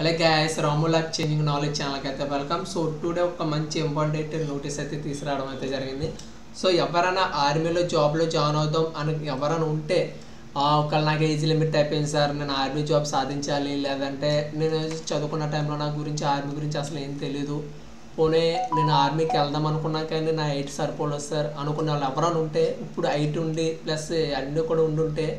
Hello guys, Ramu Life Changing Knowledge channel ki aithe welcome. So today oka manchi important notice aithe తీసుకురావడం అయితే జరిగింది. So ఎవరైనా ఆర్మీలో జాబ్లో జాయిన్ అవుదాం అని ఎవరైనా ఉంటే ఒకవేళ నాకు ఏజ్ లిమిట్ అయిపోయింది సార్, నేను ఆర్మీ జాబ్ సాధించాలి, లేదంటే నేను చదువుకున్న టైంలో నా గురించి ఆర్మీ గురించి అసలు ఏం తెలీదు, పోనీ నేను ఆర్మీకి వెళ్దాం అనుకున్నా కానీ నా 8 సరిపోలేదు సార్ అనుకునే వాళ్ళు ఎవరైనా ఉంటే, ఇప్పుడు 8 ఉండి ప్లస్ అన్నీ కూడా ఉండుంటే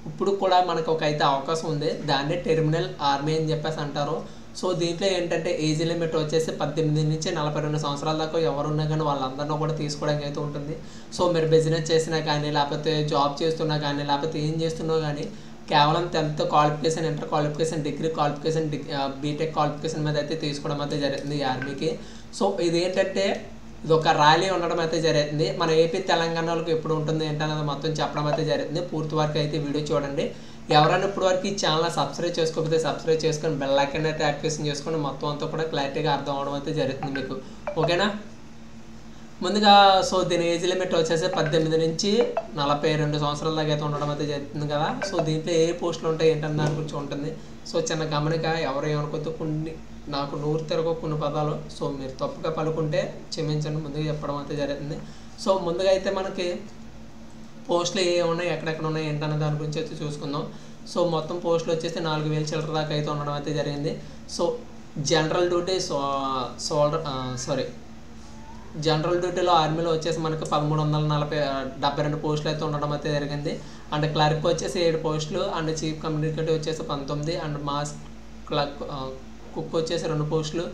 ఇప్పుడు కూడా మనకు ఒక అయితే అవకాశం ఉంది. దాన్నే టెర్మినల్ ఆర్మీ అని చెప్పేసి అంటారు. సో దీంట్లో ఏంటంటే ఏజ్ లిమిట్ వచ్చేసి 18 నుంచి 42 సంవత్సరాల దాకా ఎవరున్నా కానీ వాళ్ళందరినీ కూడా తీసుకోవడానికి అయితే ఉంటుంది. సో మీరు బిజినెస్ చేసినా కానీ, లేకపోతే జాబ్ చేస్తున్నా కానీ, లేకపోతే ఏం చేస్తున్నా కానీ కేవలం 10th qualification, inter qualification, degree qualification, BTech qualification మీద అయితే తీసుకోవడం అయితే జరుగుతుంది ఈ ఆర్మీకి. సో ఇది ఏంటంటే ఇది ఒక ర్యాలీ ఉండడం అయితే జరుగుతుంది. మన ఏపీ తెలంగాణలో ఎప్పుడు ఉంటుంది ఏంటనేది మొత్తం చెప్పడం అయితే జరుగుతుంది. పూర్తి వరకు అయితే వీడియో చూడండి. ఎవరైనా ఇప్పుడు వరకు ఈ ఛానల్ సబ్స్క్రైబ్ చేసుకోకపోతే సబ్స్క్రైబ్ చేసుకొని బెల్ ఐకాన్ అయితే యాక్టివేషన్ చేసుకొని మొత్తం అంతా కూడా క్లారిటీగా అర్థం అవడం అయితే జరుగుతుంది మీకు. ఓకేనా? ముందుగా సో దీని ఏజ్ లిమిట్ వచ్చేసి 18 నుంచి 42 సంవత్సరాల దాకా అయితే ఉండడం అయితే జరుగుతుంది కదా. సో దీంట్లో ఏ పోస్టులు ఉంటాయి ఏంటన్న దాని గురించి ఉంటుంది. సో చిన్న గమనిక, ఎవరు ఏమనుకోతే కొన్ని నాకు నూరు తిరగ కొన్ని పదాలు, సో మీరు తప్పుగా పలుకుంటే క్షమించండి, ముందుగా చెప్పడం అయితే జరుగుతుంది. సో ముందుగా అయితే మనకి పోస్టులు ఏ ఉన్నాయి, ఎక్కడెక్కడ ఉన్నాయి ఏంటనే దాని గురించి అయితే చూసుకుందాం. సో మొత్తం పోస్టులు వచ్చేసి 4000 చిల్లర దాకా అయితే ఉండడం అయితే జరిగింది. సో జనరల్ డ్యూటీ జనరల్ డ్యూటీలో ఆర్మీలో వచ్చేసి మనకి 1372 పోస్టులు అయితే ఉండడం అయితే జరిగింది. అండ్ క్లర్క్ వచ్చేసి 7 పోస్టులు, అండ్ చీఫ్ కమ్యూనికేటివ్ వచ్చేసి 19, అండ్ మాస్ క్లర్క్ కుక్ వచ్చేసి 2 పోస్టులు,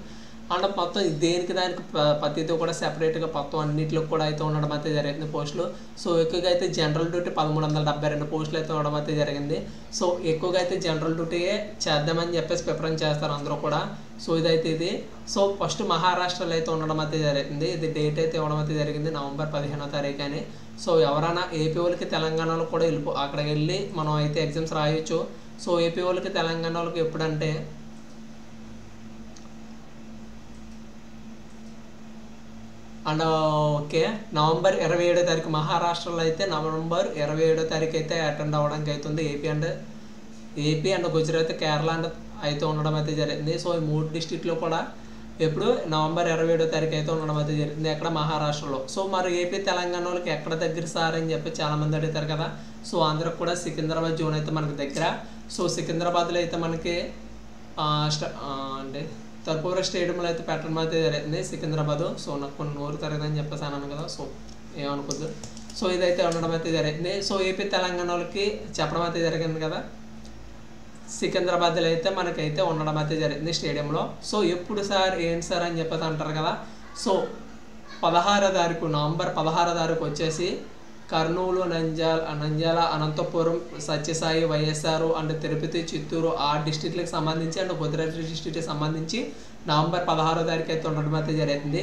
అండ్ మొత్తం దేనికి దానికి ప్రతిదీ కూడా సెపరేట్గా మొత్తం అన్నింటిలో కూడా అయితే ఉండడం అయితే జరిగింది పోస్టులు. సో ఎక్కువగా అయితే జనరల్ డ్యూటీ 1372 పోస్టులు అయితే ఉండడం అయితే జరిగింది. సో ఎక్కువగా అయితే జనరల్ డ్యూటీయే చేద్దామని చెప్పేసి ప్రిఫరెన్స్ చేస్తారు అందరూ కూడా. సో ఇదైతే ఇది. సో ఫస్ట్ మహారాష్ట్రలో అయితే ఉండడం అయితే జరిగింది. ఇది డేట్ అయితే ఇవ్వడం అయితే జరిగింది నవంబర్ 15వ తారీఖు అని. సో ఎవరైనా ఏపీ వాళ్ళకి తెలంగాణలో కూడా అక్కడికి వెళ్ళి మనం అయితే ఎగ్జామ్స్ రాయొచ్చు. సో ఏపీ వాళ్ళకి తెలంగాణ వాళ్ళకి ఎప్పుడంటే అండ్ ఓకే నవంబర్ 27వ తారీఖు మహారాష్ట్రలో అయితే నవంబర్ 27వ తారీఖు అయితే అటెండ్ అవ్వడానికి అవుతుంది. AP and Gujarat, Kerala and అయితే ఉండడం అయితే జరిగింది. సో ఈ 3 డిస్ట్రిక్ట్లో కూడా ఎప్పుడు నవంబర్ 27వ తారీఖు అయితే ఉండడం అయితే జరిగింది ఎక్కడ మహారాష్ట్రలో. సో మరి ఏపీ తెలంగాణ వాళ్ళకి ఎక్కడ దగ్గర సార్ అని చెప్పి చాలామంది అడుగుతారు కదా. సో అందరికి కూడా సికింద్రాబాద్ జోన్ అయితే మనకి దగ్గర. సో సికింద్రాబాద్లో అయితే మనకి అంటే తర్పూర స్టేడియంలో అయితే పెట్టడం అయితే జరిగింది సికింద్రాబాద్. సో నాకు కొన్ని నోరు తరగదని చెప్పేసి అన్నాను కదా, సో ఏమనుకోద్దు. సో ఇదైతే ఉండడం అయితే జరిగింది. సో ఏపీ తెలంగాణ వాళ్ళకి చెప్పడం అయితే జరిగింది కదా, సికింద్రాబాద్లో అయితే మనకైతే ఉండడం అయితే జరిగింది స్టేడియంలో. సో ఎప్పుడు సార్ ఏంటి సార్ అని చెప్పేసి అంటారు కదా. సో 16వ తారీఖు నవంబర్ 16వ తారీఖు వచ్చేసి కర్నూలు, నంద్యాల, అనంతపురం, సత్యసాయి, వైఎస్ఆర్ అండ్ తిరుపతి, చిత్తూరు ఆ డిస్ట్రిక్ట్లకు సంబంధించి అండ్ గుజరాత్ డిస్ట్రిక్ట్కి సంబంధించి నవంబర్ 16వ తారీఖు అయితే ఉండడం అయితే జరుగుతుంది.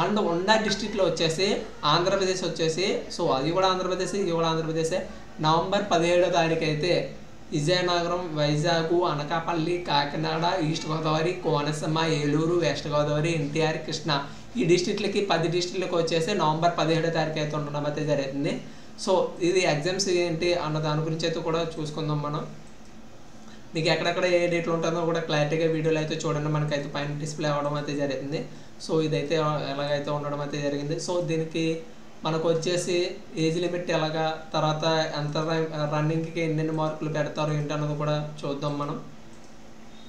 అండ్ ఉండా డిస్ట్రిక్ట్లో వచ్చేసి ఆంధ్రప్రదేశ్ వచ్చేసి, సో అది కూడా ఆంధ్రప్రదేశ్, ఇది కూడా ఆంధ్రప్రదేశ్, నవంబర్ 17వ తారీఖు అయితే విజయనగరం, వైజాగ్, అనకాపల్లి, కాకినాడ, ఈస్ట్ గోదావరి, కోనసీమ, ఏలూరు, వెస్ట్ గోదావరి, ఎన్టీఆర్, కృష్ణా ఈ డిస్ట్రిక్ట్లకి 10 డిస్ట్రిక్ట్లకు వచ్చేసి నవంబర్ 17వ తారీఖు అయితే ఉండడం అయితే జరుగుతుంది. సో ఇది ఎగ్జామ్స్ ఏంటి అన్న దాని గురించి అయితే కూడా చూసుకుందాం మనం. మీకు ఎక్కడెక్కడ ఏ డేట్లు ఉంటుందో కూడా క్లారిటీగా వీడియోలో అయితే చూడండి, మనకైతే పైన డిస్ప్లే అవ్వడం అయితే జరిగింది. సో ఇదైతే ఎలాగైతే ఉండడం అయితే జరిగింది. సో దీనికి మనకు వచ్చేసి ఏజ్ లిమిట్ ఎలాగా, తర్వాత ఎంత రన్నింగ్కి ఎన్నెన్ని మార్కులు పెడతారు ఏంటి అన్నది కూడా చూద్దాం మనం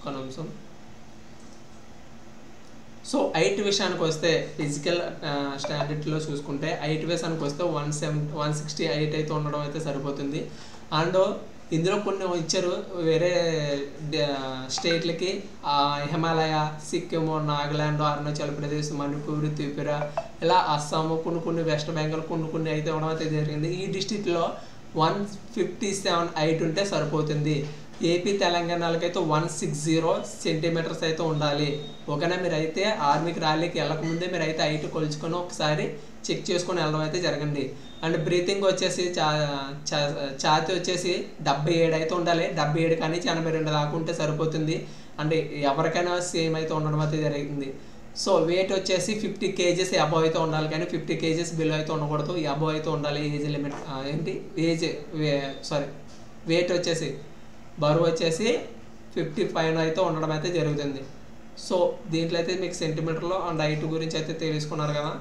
ఒక నిమిషం. సో హైట్ విషయానికి వస్తే ఫిజికల్ స్టాండర్డ్లో చూసుకుంటే హైట్ విషయానికి వస్తే 168 అయితే ఉండడం అయితే సరిపోతుంది. అండ్ ఇందులో కొన్ని ఇచ్చారు వేరే స్టేట్లకి, హిమాలయ, సిక్కిం, నాగాలాండ్, అరుణాచల్ ప్రదేశ్, మణిపూర్, త్రిపుర, ఇలా అస్సాము, కొన్ని వెస్ట్ బెంగాల్ కొన్ని అయితే ఉండడం అయితే జరిగింది. ఈ డిస్ట్రిక్ట్లో 157 హైట్ ఉంటే సరిపోతుంది. ఏపీ తెలంగాణలకి అయితే 160 సెంటీమీటర్స్ అయితే ఉండాలి. ఓకేనా? మీరు అయితే ఆర్మీకి ర్యాలీకి వెళ్ళకముందే మీరు అయితే హైట్ కొలుచుకొని ఒకసారి చెక్ చేసుకొని వెళ్ళడం అయితే జరగండి. అండ్ బ్రీతింగ్ వచ్చేసి ఛాతీ వచ్చేసి 77 అయితే ఉండాలి. 77 కానీ 82 దాకా ఉంటే సరిపోతుంది. అండ్ ఎవరికైనా సేమ్ అయితే ఉండడం అయితే జరిగింది. సో వెయిట్ వచ్చేసి 50 kgs అబవ్ అయితే ఉండాలి, కానీ 50 kgs బిలో అయితే ఉండకూడదు, అబవ్ అయితే ఉండాలి. ఏజ్ లిమిట్ వెయిట్ వచ్చేసి బరువు వచ్చేసి 55 అయితే ఉండడం అయితే జరుగుతుంది. సో దీంట్లో అయితే మీకు సెంటీమీటర్లో అండ్ హైట్ గురించి అయితే తెలుసుకున్నారు కదా.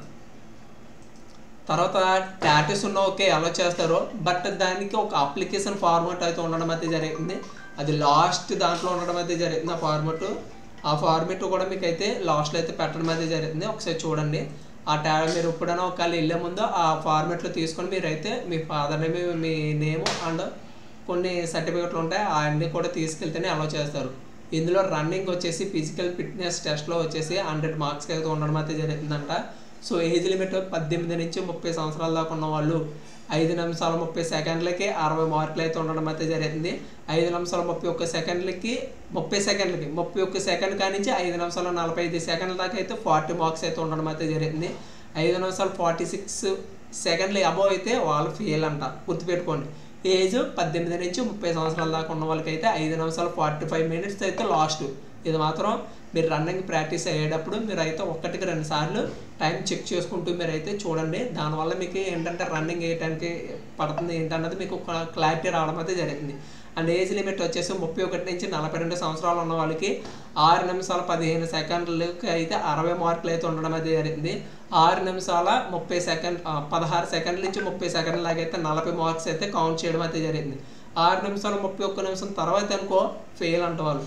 తర్వాత టాటూస్ ఉన్న ఓకే అలా చేస్తారు, బట్ దానికి ఒక అప్లికేషన్ ఫార్మాట్ అయితే ఉండడం అయితే జరిగింది. అది లాస్ట్ దాంట్లో ఉండడం అయితే జరిగింది. ఆ ఫార్మాట్ కూడా మీకు అయితే లాస్ట్లో అయితే పెట్టడం అయితే జరిగింది. ఒకసారి చూడండి. ఆ ట్యాబ్ మీరు ఎప్పుడైనా ఒకవేళ వెళ్ళే ముందు ఆ ఫార్మాట్లో తీసుకొని మీరైతే మీ ఫాదర్ నేమ్, మీ నేమ్ అండ్ కొన్ని సర్టిఫికెట్లు ఉంటాయి అవన్నీ కూడా తీసుకెళ్తేనే అలా చేస్తారు. ఇందులో రన్నింగ్ వచ్చేసి ఫిజికల్ ఫిట్నెస్ టెస్ట్లో వచ్చేసి 100 మార్క్స్కి అయితే ఉండడం అయితే జరుగుతుందంట. సో ఏజ్ లిమిట్ 18 నుంచి 30 సంవత్సరాల దాకా ఉన్న వాళ్ళు 5 నిమిషాల 30 సెకండ్లకి 60 మార్కులు అయితే ఉండడం అయితే జరుగుతుంది. 5 నిమిషాల 31 సెకండ్లకి 31 సెకండ్ కానించి 5 నిమిషాల 45 సెకండ్ల దాకా అయితే 40 మార్క్స్ అయితే ఉండడం అయితే జరుగుతుంది. 5 నిమిషాలు 46 సెకండ్లు అబోవ్ అయితే వాళ్ళు ఫెయిల్ అంట, గుర్తుపెట్టుకోండి. ఏజ్ 18 నుంచి 30 సంవత్సరాల దాకా ఉన్న వాళ్ళకి అయితే 5 నిమిషాలు 45 మినిట్స్ అయితే లాస్ట్. ఇది మాత్రం మీరు రన్నింగ్ ప్రాక్టీస్ అయ్యేటప్పుడు మీరు అయితే 1-2 సార్లు టైం చెక్ చేసుకుంటూ మీరు అయితే చూడండి. దానివల్ల మీకు ఏంటంటే రన్నింగ్ వేయడానికి పడుతుంది ఏంటన్నది మీకు క్లారిటీ రావడం అయితే జరుగుతుంది. అండ్ ఏజ్ లిమిట్ వచ్చేసి 31 నుంచి 42 సంవత్సరాలు ఉన్న వాళ్ళకి 6 నిమిషాల 15 సెకండ్లకి అయితే 60 మార్కులు అయితే ఉండడం అయితే జరిగింది. 6 నిమిషాల 16 సెకండ్ల నుంచి 30 సెకండ్ల లాగా అయితే 40 మార్క్స్ అయితే కౌంట్ చేయడం అయితే జరిగింది. 6 నిమిషాలు 31 నిమిషం తర్వాత అనుకో ఫెయిల్ అంటే వాళ్ళు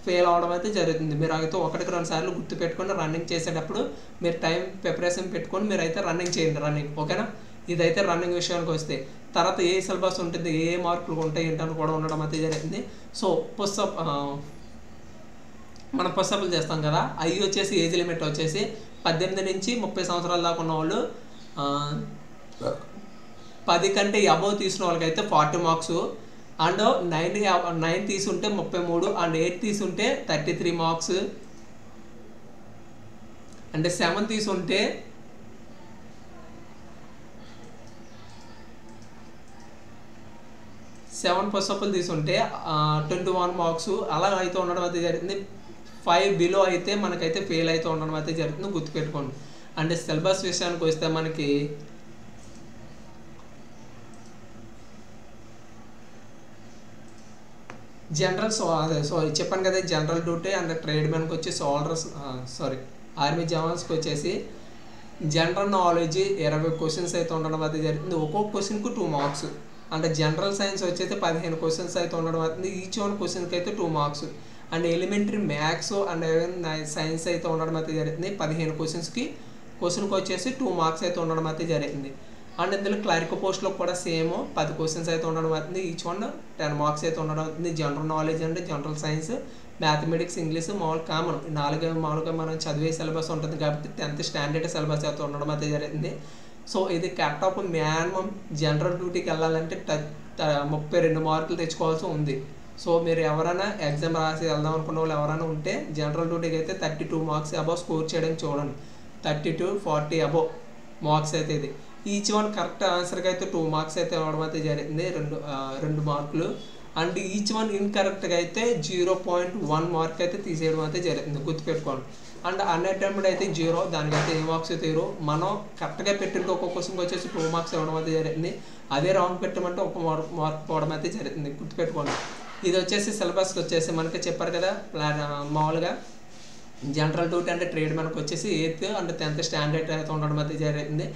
ఫెయిల్ అవడం అయితే జరుగుతుంది. మీరు అయితే 1-2 సార్లు గుర్తు పెట్టుకొని రన్నింగ్ చేసేటప్పుడు మీరు టైం ప్రిపరేషన్ పెట్టుకొని మీరు అయితే రన్నింగ్ చేయండి. రన్నింగ్ ఓకేనా. ఇదైతే రన్నింగ్ విషయానికి వస్తే తర్వాత ఏ సిలబస్ ఉంటుంది, ఏ మార్కులు ఉంటాయి ఏంటని కూడా ఉండడం అయితే జరిగింది. సో మనం పుషప్లు చేస్తాం కదా, అవి వచ్చేసి ఏజ్ లిమిట్ వచ్చేసి 18 నుంచి 30 సంవత్సరాల దాకా ఉన్న వాళ్ళు 10 కంటే అబోవ్ తీసిన వాళ్ళకైతే 40 మార్క్స్ అండ్ 9 తీసుంటే 33 అండ్ 8 తీసుంటే 33 మార్క్స్ అంటే 7 తీసుంటే 7 పుషప్లు తీసుంటే 21 మార్క్స్ అలా అయితే ఉండడం అయితే జరుగుతుంది. 5 బిలో అయితే మనకైతే ఫెయిల్ అయితే ఉండడం అయితే జరుగుతుంది, గుర్తుపెట్టుకోండి. అంటే సిలబస్ విషయానికి వస్తే మనకి జనరల్ చెప్పాను కదా, జనరల్ డ్యూటీ అండ్ ట్రేడ్ మ్యాన్కి వచ్చి ఆర్మీ జవాన్స్కి వచ్చేసి జనరల్ నాలెడ్జ్ 20 క్వశ్చన్స్ అయితే ఉండడం అయితే జరుగుతుంది. ఒక్కొక్క క్వశ్చన్కి 2 మార్క్స్. అంటే జనరల్ సైన్స్ వచ్చేసి 15 క్వశ్చన్స్ అయితే ఉండడం అవుతుంది. ఈచ్ 1 క్వశ్చన్కి అయితే 2 marks. And elementary maths and science అయితే ఉండడం అయితే జరుగుతుంది. 15 క్వశ్చన్కి వచ్చేసి 2 మార్క్స్ అయితే ఉండడం అయితే జరుగుతుంది. అండ్ ఇందులో క్లరికల్ పోస్ట్లో కూడా సేమ్ 10 క్వశ్చన్స్ అయితే ఉండడం అవుతుంది. ఈచ్ 1 10 మార్క్స్ అయితే ఉండడం అవుతుంది. జనరల్ నాలెడ్జ్ అంటే general science, mathematics, English common 4 మామూలుగా మనం చదివే సిలబస్ ఉంటుంది కాబట్టి 10th స్టాండర్డ్ సిలబస్ అయితే ఉండడం అయితే జరిగింది. సో ఇది కట్ ఆఫ్ మినిమం జనరల్ డ్యూటీకి వెళ్ళాలంటే 32 మార్కులు తెచ్చుకోవాల్సి ఉంది. సో మీరు ఎవరైనా ఎగ్జామ్ రాసి వెళ్దాం అనుకున్న వాళ్ళు ఎవరైనా ఉంటే జనరల్ డ్యూటీకి అయితే 32 మార్క్స్ అబౌవ్ స్కోర్ చేయడానికి చూడండి. 32-40 అబౌవ్ మార్క్స్ అయితే ఇది. ఈచ్ 1 కరెక్ట్ ఆన్సర్కి అయితే 2 మార్క్స్ అయితే ఇవ్వడం అయితే జరిగింది, 2 మార్కులు. అండ్ ఈచ్ 1 ఇన్కరెక్ట్గా అయితే 0.1 మార్క్ అయితే తీసేయడం అయితే జరుగుతుంది, గుర్తుపెట్టుకోండి. అండ్ అన్అటెంప్టెడ్ అయితే 0, దానికైతే ఏ మార్క్స్ తీరు. మనం కరెక్ట్గా పెట్టిన ఒక్కొక్క క్వశ్చన్కి వచ్చేసి 2 మార్క్స్ ఇవ్వడం అయితే జరిగింది. అదే రౌండ్ పెట్టమంటే 1 మార్క్ పోవడం అయితే జరుగుతుంది, గుర్తుపెట్టుకోండి. ఇది వచ్చేసి సిలబస్కి వచ్చేసి మనకి చెప్పారు కదా మామూలుగా జనరల్ డ్యూటీ అంటే ట్రేడ్ మనకు వచ్చేసి 8th అండ్ 10th స్టాండర్డ్ అయితే ఉండడం అయితే జరిగింది.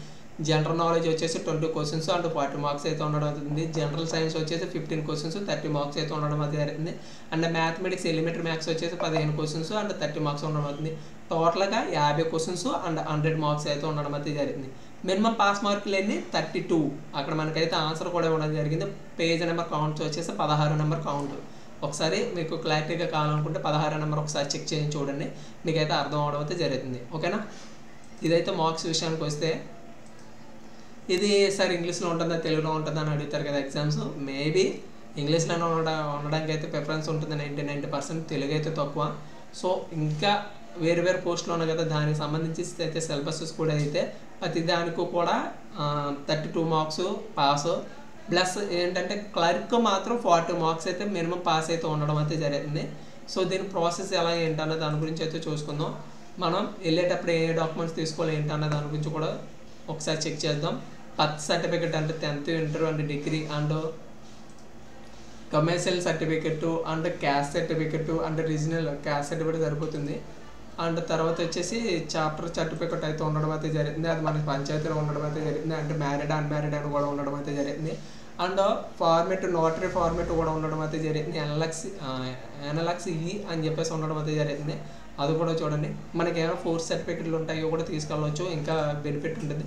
జనరల్ నాలెడ్జ్ వచ్చేసి 20 క్వశ్చన్స్ అండ్ 40 మార్క్స్ అయితే ఉండడం అవుతుంది. జనరల్ సైన్స్ వచ్చేసి 15 క్వశ్చన్స్ 30 మార్క్స్ అయితే ఉండడం అయితే జరిగింది. అండ్ మ్యాథమెటిక్స్ ఎలిమెంటరీ మ్యాథ్స్ వచ్చేసి 15 క్వశ్చన్స్ అండ్ 30 మార్క్స్ ఉండడం అవుతుంది. టోటల్గా 50 క్వశ్చన్స్ అండ్ 100 మార్క్స్ అయితే ఉండడం అయితే జరిగింది. మినిమం పాస్ మార్కులు ఎన్ని 32. అక్కడ మనకైతే ఆన్సర్ కూడా ఇవ్వడం జరిగింది. పేజ్ నెంబర్ కౌంట్ వచ్చేసి 16 నెంబర్ కౌంట్. ఒకసారి మీకు క్లారిటీగా కావాలనుకుంటే 16 నెంబర్ ఒకసారి చెక్ చేసి చూడండి, మీకైతే అర్థం అవడం అయితే జరుగుతుంది. ఓకేనా. ఇదైతే మార్క్స్ విషయానికి వస్తే ఇది సార్ ఇంగ్లీష్లో ఉంటుందా తెలుగులో ఉంటుందా అని అడుగుతారు కదా ఎగ్జామ్స్. మేబీ ఇంగ్లీష్లోనే ఉండడానికి అయితే ప్రిఫరెన్స్ ఉంటుంది 90% తెలుగు అయితే తక్కువ. సో ఇంకా వేరు పోస్టులు ఉన్నాయి కదా, దానికి సంబంధించి అయితే సిలబసెస్ కూడా అయితే ప్రతి దానికి కూడా 32 మార్క్స్ పాస్ ప్లస్ ఏంటంటే క్లర్క్ మాత్రం 40 మార్క్స్ అయితే మినిమం పాస్ అయితే ఉండడం అయితే జరుగుతుంది. సో దీని ప్రాసెస్ ఎలా ఏంటన్న దాని గురించి అయితే చూసుకుందాం. మనం వెళ్ళేటప్పుడు ఏ డాక్యుమెంట్స్ తీసుకోవాలి ఏంటన్న దాని గురించి కూడా ఒకసారి చెక్ చేద్దాం. 10th సర్టిఫికేట్ అంటే 10th, inter and degree and domicile certificate and caste certificate and regional caste certificate సరిపోతుంది. అండ్ తర్వాత వచ్చేసి చాప్టర్ సర్టిఫికెట్ అయితే ఉండడం అయితే జరుగుతుంది. అది మన పంచాయతీలో ఉండడం అయితే జరుగుతుంది. అంటే మ్యారీడ్ అన్మ్యారీడ్ అని కూడా ఉండడం అయితే జరుగుతుంది. అండ్ ఫార్మేట్ నోటరీ ఫార్మేట్ కూడా ఉండడం అయితే జరుగుతుంది. ఎన్ఎల్ఎక్స్ ఈ అని చెప్పేసి ఉండడం అయితే జరుగుతుంది. అది కూడా చూడండి. మనకి ఏమైనా ఫోర్స్ సర్టిఫికెట్లు ఉంటాయో కూడా తీసుకెళ్ళవచ్చు, ఇంకా బెనిఫిట్ ఉంటుంది.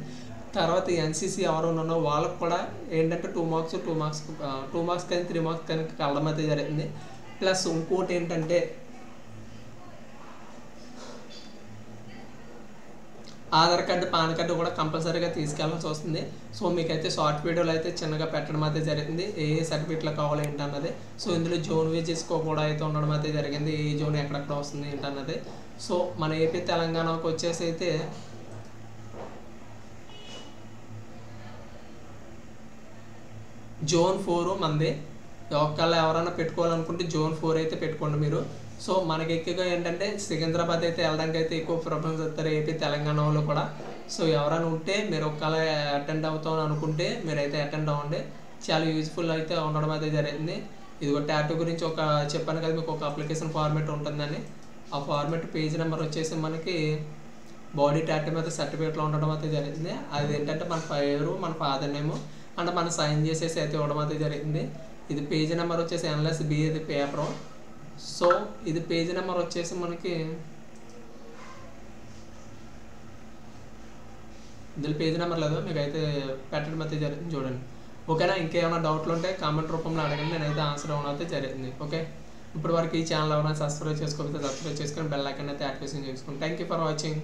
తర్వాత ఎన్సీసీ ఎవరు ఉన్నారో వాళ్ళకు కూడా ఏంటంటే 2 మార్క్స్ కానీ 3 మార్క్స్ కానీ వెళ్ళడం అయితే జరుగుతుంది. ప్లస్ ఇంకోటి ఏంటంటే ఆధార్ కార్డు పాన్ కార్డు కూడా కంపల్సరీగా తీసుకెళ్ళాల్సి వస్తుంది. సో మీకైతే షార్ట్ వీడియోలు అయితే చిన్నగా పెట్టడం అయితే జరిగింది, ఏ సర్టిఫికెట్లు కావాలి ఏంటన్నది. సో ఇందులో జోన్ వేజెస్కో కూడా అయితే ఉండడం అయితే జరిగింది, ఏ జోన్ ఎక్కడెక్కడ వస్తుంది ఏంటన్నది. సో మన ఏపీ తెలంగాణకు వచ్చేసి అయితే జోన్ 4 మంది. ఒకవేళ ఎవరైనా పెట్టుకోవాలనుకుంటే జోన్ 4 అయితే పెట్టుకోండి మీరు. సో మనకి ఎక్కువగా ఏంటంటే సికింద్రాబాద్ అయితే వెళ్ళడానికి అయితే ఎక్కువ ప్రిఫరెన్స్ ఇస్తారు ఏపీ తెలంగాణ వాళ్ళు కూడా. సో ఎవరైనా ఉంటే మీరు ఒకవేళ అటెండ్ అవుతామని అనుకుంటే మీరైతే అటెండ్ అవ్వండి, చాలా యూజ్ఫుల్ అయితే ఉండడం అయితే జరిగింది. ఇదిగో టాటూ గురించి ఒక చెప్పాను కదా మీకు, ఒక అప్లికేషన్ ఫార్మేట్ ఉంటుందని. ఆ ఫార్మేట్ పేజ్ నెంబర్ వచ్చేసి మనకి బాడీ టాటూ మీద సర్టిఫికేట్లో ఉండడం అయితే జరిగింది. అది ఏంటంటే మన పేరు, మన ఫాదర్ నేమ్ అంటే మనం సైన్ చేసేసి అయితే ఇవ్వడం అయితే జరిగింది. ఇది పేజ్ నెంబర్ వచ్చేసి ఎన్ఎల్ఎస్ బి ఇది పేపరు. సో ఇది పేజ్ నెంబర్ వచ్చేసి మనకి ఇందులో పేజ్ నెంబర్ లేదు, మీకు అయితే పెట్టడం అయితే జరిగింది చూడండి. ఓకేనా? ఇంకేమైనా డౌట్లు ఉంటే కామెంట్ రూపంలో అడగండి, నేనైతే ఆన్సర్ ఇవ్వడం అయితే జరిగింది. ఓకే, ఇప్పుడు వరకు ఈ ఛానల్ ఎవరైనా సబ్స్క్రైబ్ చేసుకోకపోతే సబ్స్క్రైబ్ చేసుకొని బెల్ ఐకాన్ అయితే యాక్టివేషన్ చేసుకోండి. Thank you for watching.